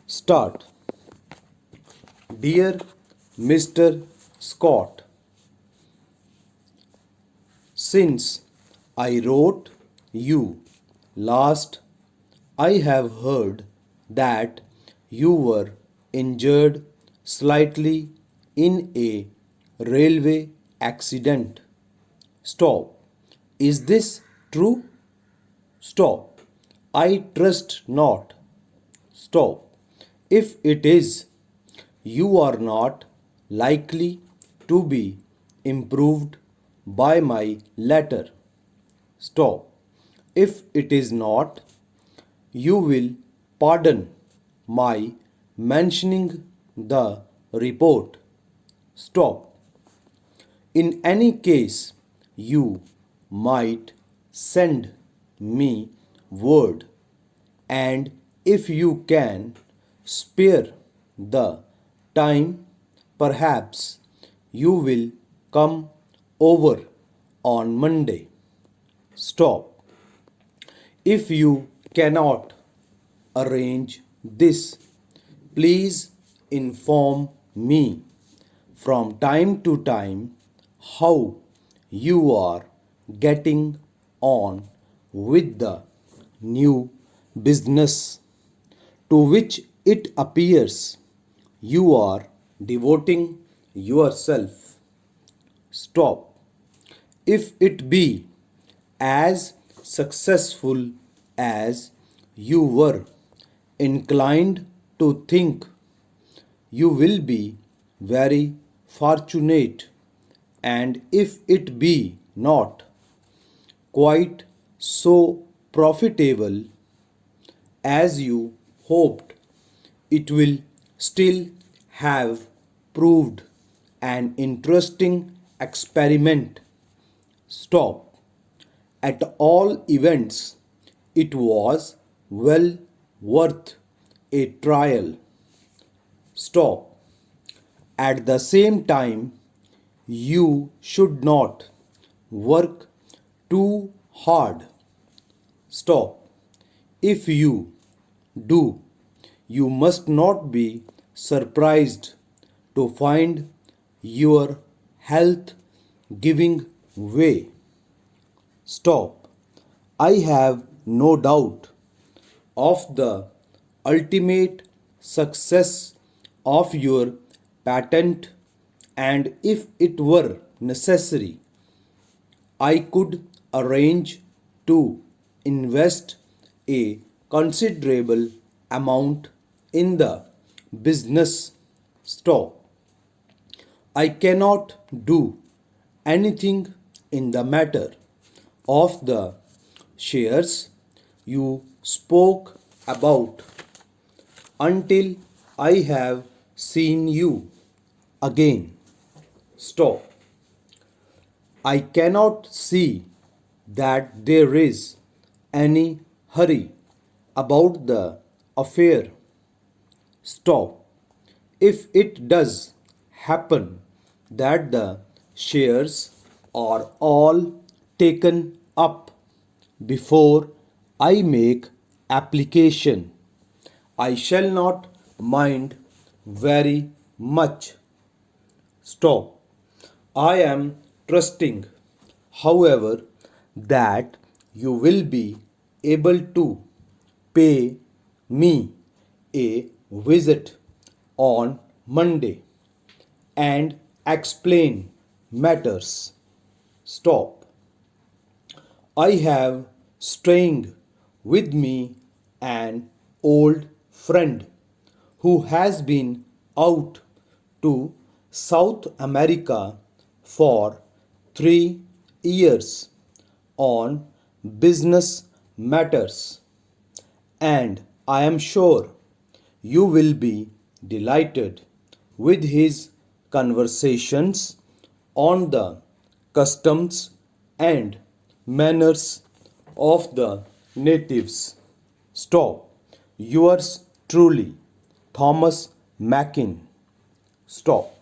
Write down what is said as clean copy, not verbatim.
Start. Dear Mr. Scott, since I wrote you last, I have heard that you were injured slightly in a railway accident. Stop. Is this true? Stop. I trust not. Stop. If it is, you are not likely to be improved by my letter. Stop. If it is not, you will pardon my mentioning the report. Stop. In any case, you might send me word, and if you can spare the time, perhaps you will come over on Monday. Stop. If you cannot arrange this, please inform me from time to time how you are getting on with the new business to which it appears you are devoting yourself. Stop. If it be as successful as you were inclined to think, you will be very fortunate, and if it be not quite so profitable as you hoped, it will still have proved an interesting experiment. Stop. At all events, it was well worth a trial. Stop. At the same time, you should not work too hard. Stop. If you do, you must not be surprised to find your health giving way. Stop. I have no doubt of the ultimate success of your patent, and if it were necessary, I could arrange to invest a considerable amount in the business. Stop. I cannot do anything in the matter of the shares you spoke about until I have seen you again. Stop. I cannot see that there is any hurry about the affair. Stop. If it does happen that the shares are all taken up before I make application, I shall not mind very much. Stop. I am trusting, however, that you will be able to pay me a visit on Monday and explain matters. Stop. I have staying with me an old friend who has been out to South America for 3 years on business matters, and I am sure you will be delighted with his conversations on the customs and manners of the natives. Stop. Yours truly, Thomas Mackin. Stop.